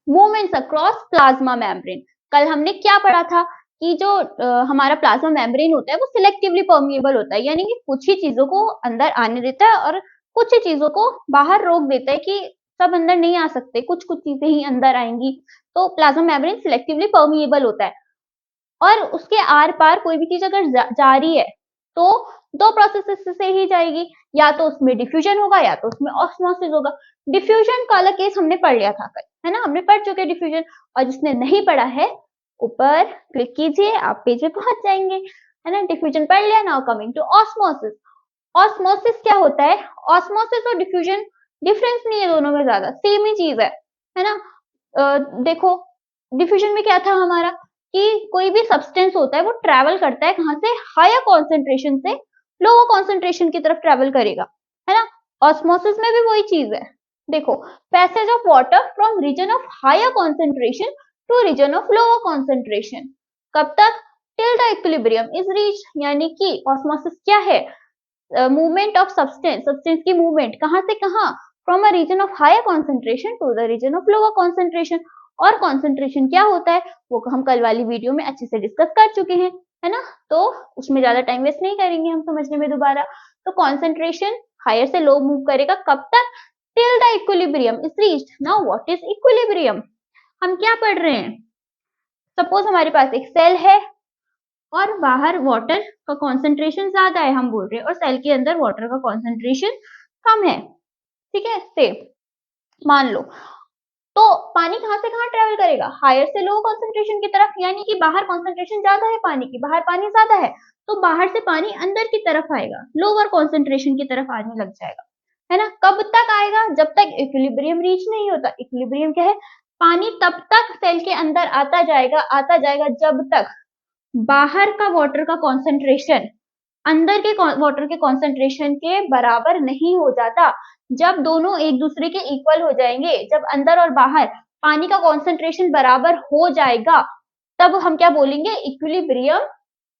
Movements across plasma membrane. कल हमने क्या पढ़ा था कि जो हमारा प्लाज्मा मेम्ब्रेन होता है वो सिलेक्टिवली परमिएबल होता है, यानी कि कुछ ही चीजों को अंदर आने देता है और कुछ ही चीजों को बाहर रोक देता है कि सब अंदर नहीं आ सकते, कुछ कुछ चीजें ही अंदर आएंगी। तो प्लाज्मा मेम्ब्रेन सिलेक्टिवली परमिएबल होता है और उसके आर पार कोई भी चीज अगर जा रही है तो दो प्रोसेस से ही जाएगी, या तो उसमें डिफ्यूजन होगा या तो उसमें ऑस्मोसिस होगा। डिफ्यूजन का वाला केस हमने पढ़ लिया था कल, है ना, हमने पढ़ चुके डिफ्यूजन। और जिसने नहीं पढ़ा है ऊपर क्लिक कीजिए, आप पेज पे पहुंच जाएंगे, है ना। डिफ्यूजन पढ़ लिया। Now coming to osmosis. Osmosis क्या होता है? ऑस्मोसिस और डिफ्यूजन डिफरेंस नहीं है, दोनों में ज्यादा सेम ही चीज है ना। देखो डिफ्यूजन में क्या था हमारा कि कोई भी सब्सटेंस होता है वो ट्रेवल करता है कहां से, हायर कॉन्सेंट्रेशन से लोअर कॉन्सेंट्रेशन की तरफ ट्रेवल करेगा, है ना। ऑस्मोसिस में भी वही चीज है। देखो, passage of water from region of higher concentration to region of lower concentration. कब तक? Till the equilibrium is reach, यानी कि ऑस्मोसिस क्या है? मूवमेंट ऑफ सब्सटेंस की मूवमेंट कहां से कहां, from a region of higher concentration to the region of lower concentration. और कॉन्सेंट्रेशन क्या होता है वो हम कल वाली वीडियो में अच्छे से डिस्कस कर चुके हैं, है ना। तो उसमें ज्यादा टाइम वेस्ट नहीं करेंगे हम समझने में दोबारा। तो कॉन्सेंट्रेशन हायर से लो मूव करेगा कब तक? Till the equilibrium is reached. Now what is equilibrium? हम क्या पढ़ रहे हैं? सपोज हमारे पास एक सेल है और बाहर वाटर का कॉन्सेंट्रेशन ज्यादा है हम बोल रहे हैं, और सेल के अंदर वाटर का कॉन्सेंट्रेशन कम है, ठीक है। से मान लो, तो पानी कहां से कहां ट्रेवल करेगा? हायर से लो कॉन्सेंट्रेशन की तरफ, यानी कि बाहर कॉन्सेंट्रेशन ज्यादा है पानी की, बाहर पानी ज्यादा है, तो बाहर से पानी अंदर की तरफ आएगा, लोअर कॉन्सेंट्रेशन की तरफ आने लग जाएगा, है ना। कब तक आएगा? जब तक इक्विलिब्रियम रीच नहीं होता। इक्विलिब्रियम क्या है? पानी तब तक सेल के अंदर आता जाएगा जब तक बाहर का वाटर का कॉन्सेंट्रेशन अंदर के वाटर के कॉन्सेंट्रेशन के बराबर नहीं हो जाता। जब दोनों एक दूसरे के इक्वल हो जाएंगे, जब अंदर और बाहर पानी का कॉन्सेंट्रेशन बराबर हो जाएगा, तब हम क्या बोलेंगे? इक्विलिब्रियम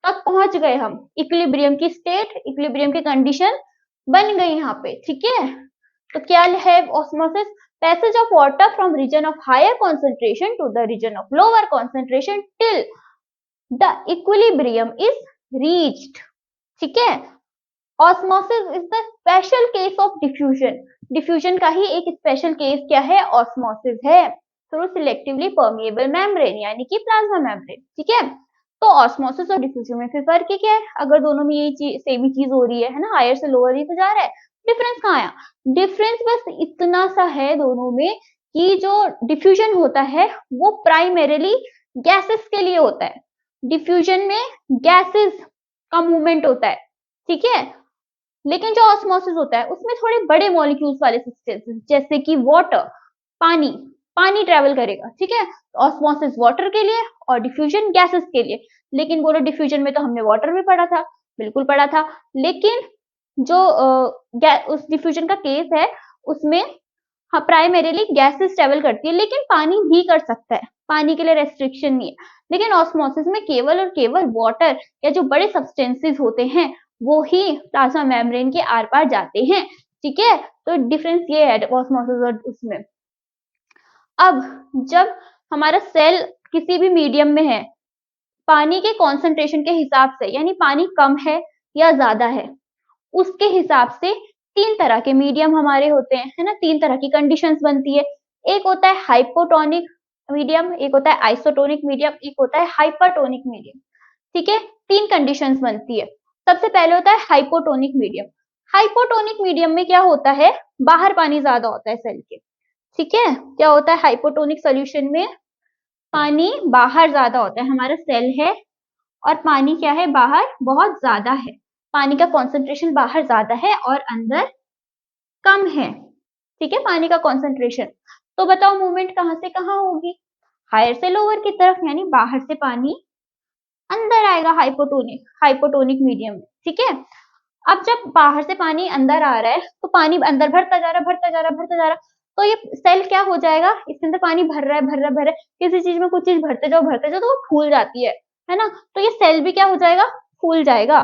तक पहुंच गए हम। इक्विलिब्रियम की स्टेट, इक्विलिब्रियम की कंडीशन बन गई यहाँ पे, ठीक है। तो क्या है osmosis? Passage of water from region of higher concentration to the region of lower concentration till the equilibrium is reached, ठीक है। Osmosis is the special case of diffusion. Diffusion का ही एक स्पेशल केस क्या है? ऑस्मोसिस है, through selectively permeable membrane, यानी कि प्लाज्मा मेम्ब्रेन, ठीक है। तो ऑस्मोसिस और डिफ्यूजन में फिर फर्क क्या है? अगर दोनों में यही चीज सेम ही चीज हो रही है ना, हायर से लोअर ही तो जा रहा है, डिफरेंस कहाँ आया? डिफरेंस बस इतना सा है दोनों में कि जो डिफ्यूजन होता है वो प्राइमरीली गैसेस के लिए होता है। डिफ्यूजन में गैसेस का मूवमेंट होता है, ठीक है। लेकिन जो ऑस्मोसिस होता है उसमें थोड़े बड़े मॉलिक्यूल्स वाले सब्सटेंसेस, जैसे कि वाटर, पानी, पानी ट्रेवल करेगा, ठीक है। ऑस्मोसिस वाटर के लिए और डिफ्यूजन गैसेस के लिए। लेकिन बोलो डिफ्यूजन में तो हमने वाटर भी पढ़ा था, बिल्कुल पढ़ा था, लेकिन जो उस डिफ्यूजन का केस है उसमें हाँ प्राइमरीली गैसेस ट्रेवल करती है, लेकिन पानी भी कर सकता है, पानी के लिए रेस्ट्रिक्शन नहीं है। लेकिन ऑस्मोसिस में केवल और केवल वाटर या जो बड़े सब्सटेंसेस होते हैं वो ही प्लाज्मा मेम्ब्रेन के आर पार जाते हैं, ठीक है। तो डिफरेंस ये है ऑस्मोसिस और उसमें। अब जब हमारा सेल किसी भी मीडियम में है, पानी के कॉन्सेंट्रेशन के हिसाब से, यानी पानी कम है या ज्यादा है, उसके हिसाब से तीन तरह के मीडियम हमारे होते हैं, है ना। तीन तरह की कंडीशंस बनती है। एक होता है हाइपोटोनिक मीडियम, एक होता है आइसोटोनिक मीडियम, एक होता है हाइपरटोनिक मीडियम, ठीक है। तीन कंडीशंस बनती है। सबसे पहले होता है हाइपोटोनिक मीडियम। हाइपोटोनिक मीडियम में क्या होता है? बाहर पानी ज्यादा होता है सेल के, ठीक है। क्या होता है हाइपोटोनिक सोल्यूशन में? पानी बाहर ज्यादा होता है, हमारा सेल है और पानी क्या है? बाहर बहुत ज्यादा है, पानी का कॉन्सेंट्रेशन बाहर ज्यादा है और अंदर कम है, ठीक है, पानी का कॉन्सेंट्रेशन। तो बताओ मूवमेंट कहां से कहां होगी? हायर से लोअर की तरफ, यानी बाहर से पानी अंदर आएगा हाइपोटोनिक हाइपोटोनिक मीडियम में, ठीक है। अब जब बाहर से पानी अंदर आ रहा है तो पानी अंदर भरता जा रहा है, भरता जा रहा है, भरता जा रहा है, तो ये सेल क्या हो जाएगा? इसके अंदर पानी भर रहा है, भर रहा है, भर रहा है, किसी चीज में कुछ चीज भरते जाओ तो वो फूल जाती है ना। तो ये सेल भी क्या हो जाएगा? फूल जाएगा।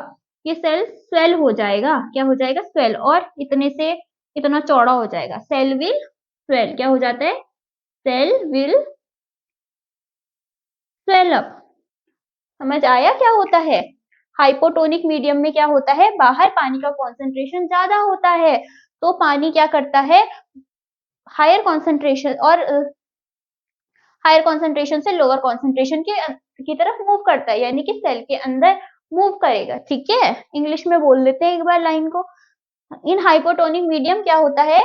ये सेल स्वेल हो जाएगा। क्या हो जाएगा? स्वेल। और इतने से इतना चौड़ा हो जाएगा। Cell will swell. क्या हो जाता है? Cell will swell up. समझ आया क्या होता है? हाइपोटोनिक मीडियम में क्या होता है, बाहर पानी का कॉन्सेंट्रेशन ज्यादा होता है, तो पानी क्या करता है, हायर कॉन्सेंट्रेशन और हायर कॉन्सेंट्रेशन से लोअर कॉन्सेंट्रेशन की तरफ मूव करता है, यानी कि सेल के अंदर मूव करेगा। ठीक है, इंग्लिश में बोल लेते हैं एक बार लाइन को। इन हाइपोटोनिक मीडियम क्या होता है,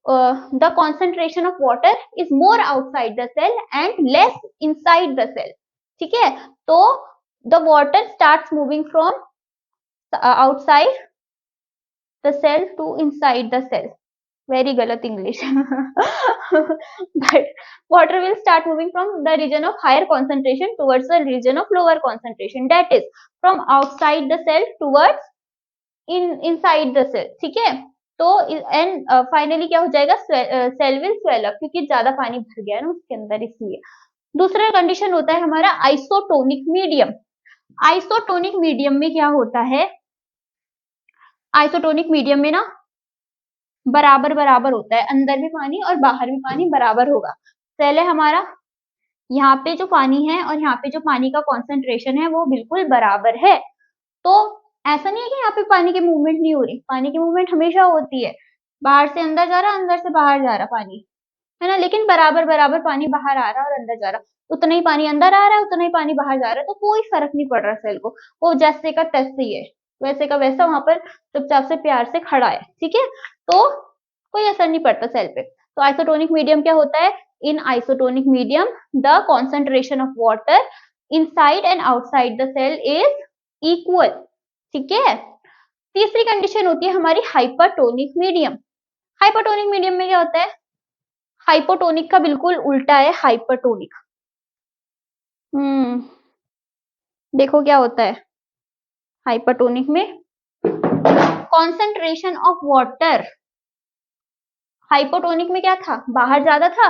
the concentration of water is more outside the cell and less inside the cell. ठीक है, तो the water starts moving from outside the cell to inside the cell. Very galat English. But water will start moving from the region of higher concentration towards the region of lower concentration. That is from outside the cell towards inside the cell. ठीक है, तो and finally क्या हो जाएगा, cell will swell up, क्योंकि ज्यादा पानी भर गया है ना उसके अंदर, इसलिए। दूसरा कंडीशन होता है हमारा आइसोटोनिक मीडियम। आइसोटोनिक मीडियम में क्या होता है, आइसोटोनिक मीडियम में ना बराबर बराबर होता है, अंदर भी पानी और बाहर भी पानी बराबर होगा। सेल है हमारा, यहाँ पे जो पानी है और यहाँ पे जो पानी का कॉन्सेंट्रेशन है वो बिल्कुल बराबर है। तो ऐसा नहीं है कि यहाँ पे पानी की मूवमेंट नहीं हो रही, पानी की मूवमेंट हमेशा होती है, बाहर से अंदर जा रहा, अंदर से बाहर जा रहा पानी, है ना, लेकिन बराबर बराबर पानी बाहर आ रहा और अंदर जा रहा, उतना ही पानी अंदर आ रहा है, उतना ही पानी बाहर जा रहा है, तो कोई फर्क नहीं पड़ रहा सेल को, वो जैसे का तैसे ही है, वैसे का वैसा वहां पर चुपचाप से प्यार से खड़ा है। ठीक है, तो कोई असर नहीं पड़ता सेल पे। तो आइसोटोनिक मीडियम क्या होता है, in isotonic medium the concentration of water inside and outside the cell is equal. ठीक है, तीसरी कंडीशन होती है हमारी हाइपरटोनिक मीडियम। हाइपरटोनिक मीडियम में क्या होता है, हाइपोटोनिक का बिल्कुल उल्टा है हाइपरटोनिक। देखो क्या होता है हाइपरटोनिक में, कॉन्सेंट्रेशन ऑफ वाटर, हाइपोटोनिक में क्या था, बाहर ज्यादा था,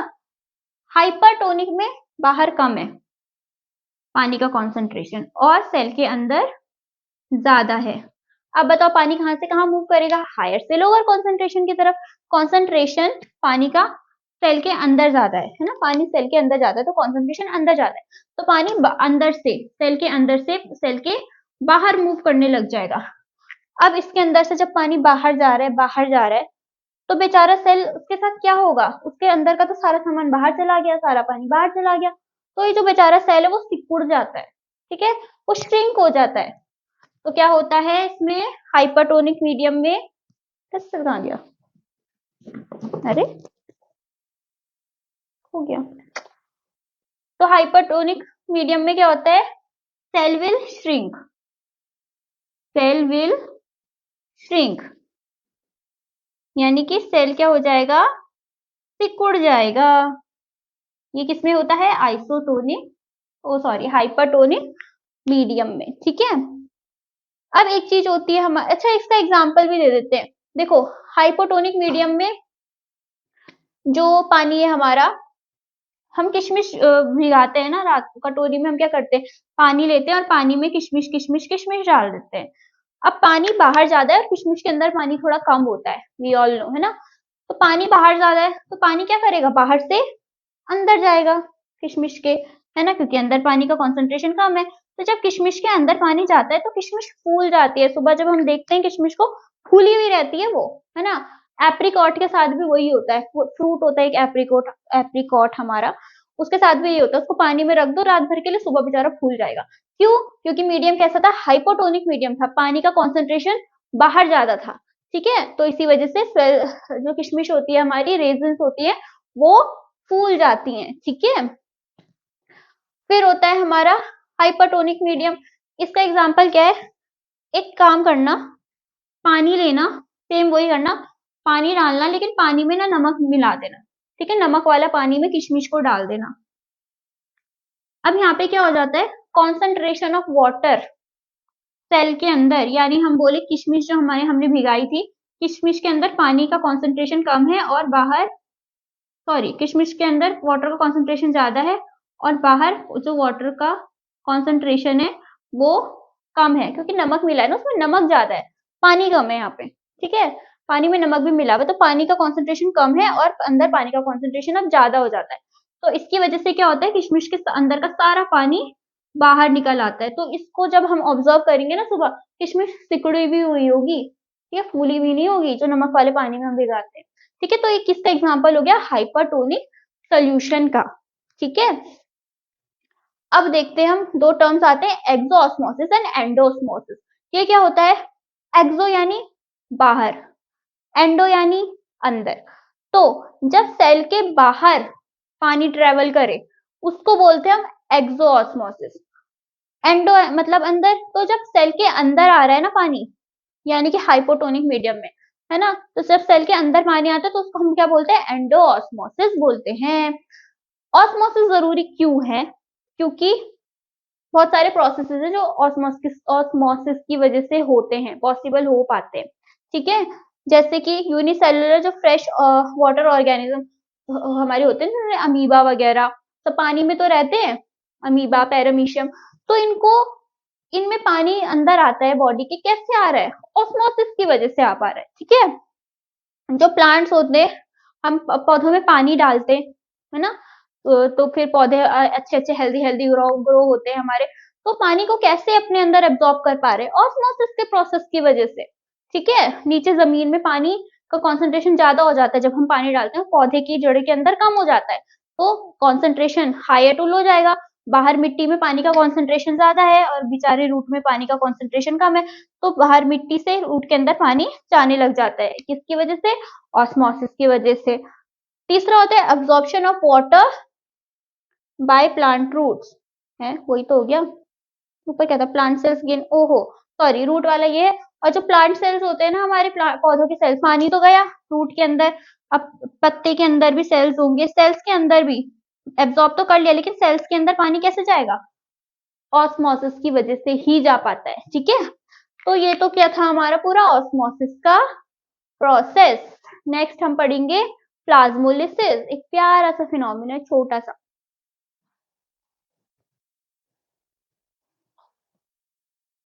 हाइपरटोनिक में बाहर कम है पानी का कॉन्सेंट्रेशन और सेल के अंदर ज्यादा है। अब बताओ पानी कहां से कहां मूव करेगा, हायर से लोअर कॉन्सेंट्रेशन की तरफ। कॉन्सेंट्रेशन पानी का सेल के अंदर ज्यादा है ना, पानी सेल के अंदर जाता है तो कॉन्सेंट्रेशन अंदर जाता है, तो पानी अंदर से सेल के अंदर से सेल के बाहर मूव करने लग जाएगा। अब इसके अंदर से जब पानी बाहर जा रहा है, बाहर जा रहा है, तो बेचारा सेल, उसके साथ क्या होगा, उसके अंदर का तो सारा सामान बाहर चला गया, सारा पानी बाहर चला गया, तो ये जो बेचारा सेल है वो सिकुड़ जाता है। ठीक है, वो श्रिंक हो जाता है। तो क्या होता है इसमें हाइपरटोनिक मीडियम में, कैसे कहाँ गया, अरे हो गया। तो हाइपरटोनिक मीडियम में क्या होता है, cell will shrink, cell will shrink, यानी कि सेल क्या हो जाएगा, सिकुड़ जाएगा। ये किसमें होता है, आइसोटोनिक, ओ सॉरी हाइपरटोनिक मीडियम में। ठीक है, अब एक चीज होती है हमारे, अच्छा इसका एग्जांपल भी दे देते हैं। देखो हाइपोटोनिक मीडियम में जो पानी है हमारा, हम किशमिश भिगाते हैं ना रात को, कटोरी में हम क्या करते हैं, पानी लेते हैं और पानी में किशमिश किशमिश किशमिश डाल देते हैं। अब पानी बाहर ज्यादा है और किशमिश के अंदर पानी थोड़ा कम होता है, वी ऑल नो, है ना। तो पानी बाहर ज्यादा है तो पानी क्या करेगा, बाहर से अंदर जाएगा किशमिश के, है ना, क्योंकि अंदर पानी का कॉन्सेंट्रेशन कम है। तो जब किशमिश के अंदर पानी जाता है तो किशमिश फूल जाती है, सुबह जब हम देखते हैं किशमिश को फूली हुई रहती है वो, है ना। एप्रिकॉट के साथ भी वही होता है, फ्रूट होता है एक एप्रिकॉट, एप्रिकॉट हमारा, उसके साथ भी यही होता है, उसको पानी में रख दो रात भर के लिए, सुबह बेचारा फूल जाएगा। क्यों, क्योंकि मीडियम कैसा था, हाइपोटोनिक मीडियम था, पानी का कॉन्सेंट्रेशन बाहर ज्यादा था। ठीक है, तो इसी वजह से जो किशमिश होती है हमारी, रेजिन्स होती है, वो फूल जाती हैं। ठीक है, फिर होता है हमारा हाइपरटोनिक मीडियम। इसका एग्जांपल क्या है, एक काम करना, पानी लेना, सेम वही करना, पानी डालना, लेकिन पानी में ना नमक मिला देना। ठीक है, नमक वाला पानी में किशमिश को डाल देना। अब यहाँ पे क्या हो जाता है, कॉन्सेंट्रेशन ऑफ वाटर सेल के अंदर, यानी हम बोले किशमिश जो हमारे हमने भिगाई थी, किशमिश के अंदर पानी का कॉन्सेंट्रेशन कम है और बाहर, सॉरी किशमिश के अंदर वाटर का कॉन्सेंट्रेशन ज्यादा है और बाहर जो वाटर का कॉन्सेंट्रेशन है वो कम है, क्योंकि नमक मिला है ना उसमें, नमक ज्यादा है, पानी कम है यहाँ पे। ठीक है, पानी में नमक भी मिला हुआ है तो पानी का कॉन्सेंट्रेशन कम है और अंदर पानी का कॉन्सेंट्रेशन अब ज्यादा हो जाता है। तो इसकी वजह से क्या होता है, किशमिश के अंदर का सारा पानी बाहर निकल आता है। तो इसको जब हम ऑब्जर्व करेंगे ना सुबह, किशमिश सिकुड़ी भी हुई होगी, ठीक है, फूली भी नहीं होगी, जो नमक वाले पानी में हम भिगाते हैं। ठीक है, तो ये किसका एग्जाम्पल हो गया, हाइपरटोनिक सोल्यूशन का। ठीक है, अब देखते हैं हम, दो टर्म्स आते हैं, एक्सोऑस्मोसिस एंड एंडोऑस्मोसिस। ये क्या होता है, एक्सो यानी बाहर, एंडो यानी अंदर। तो जब सेल के बाहर पानी ट्रेवल करे उसको बोलते हैं हम एक्सोऑस्मोसिस। एंडो मतलब अंदर, तो जब सेल के अंदर आ रहा है ना पानी, यानी कि हाइपोटोनिक मीडियम में, है ना, तो जब सेल के अंदर पानी आता है तो उसको हम क्या बोलते हैं, एंडोऑस्मोसिस बोलते हैं। ऑस्मोसिस जरूरी क्यों है, क्योंकि बहुत सारे प्रोसेसेस हैं जो ऑस्मोसिस की वजह से होते हैं, पॉसिबल हो पाते हैं। ठीक है, जैसे कि यूनिसेलुलर जो फ्रेश वाटर ऑर्गेनिज्म हमारे होते हैं, जैसे अमीबा वगैरह, तो पानी में तो रहते हैं, अमीबा, पैरामीशियम, तो इनको, इनमें पानी अंदर आता है बॉडी के, कैसे आ रहा है, ऑस्मोसिस की वजह से आ पा रहा है। ठीक है, जो प्लांट्स होते हैं, हम पौधों में पानी डालते हैं, है ना, तो फिर पौधे अच्छे अच्छे हेल्दी हेल्दी ग्रो होते हैं हमारे। तो पानी को कैसे अपने अंदर एब्जॉर्ब कर पा रहे हैं, ऑस्मोसिस के प्रोसेस की वजह से। ठीक है, नीचे जमीन में पानी का कॉन्सेंट्रेशन ज्यादा हो जाता है, जब हम पानी डालते हैं पौधे की जड़ के अंदर कम हो जाता है, तो कॉन्सेंट्रेशन हायर टूल हो जाएगा। बाहर मिट्टी में पानी का कॉन्सेंट्रेशन ज्यादा है और बेचारे रूट में पानी का कॉन्सेंट्रेशन कम है, तो बाहर मिट्टी से रूट के अंदर पानी जाने लग जाता है, किसकी वजह से, ऑस्मोसिस की वजह से। तीसरा होता है absorption of water by plant roots, है वही तो हो गया, ऊपर क्या था, प्लांट सेल्स गेन, ओहो सॉरी, रूट वाला ये है। और जो प्लांट सेल्स होते हैं ना हमारे पौधों के सेल्स, पानी तो गया रूट के अंदर, अब पत्ते के अंदर भी सेल्स होंगे, सेल्स के अंदर भी एब्जॉर्ब तो कर लिया, लेकिन सेल्स के अंदर पानी कैसे जाएगा, ऑस्मोसिस की वजह से ही जा पाता है। ठीक है, तो ये तो क्या था हमारा पूरा ऑस्मोसिस का प्रोसेस। नेक्स्ट हम पढ़ेंगे प्लाज्मोलिसिस, एक प्यारा सा फिनोमिना, छोटा सा।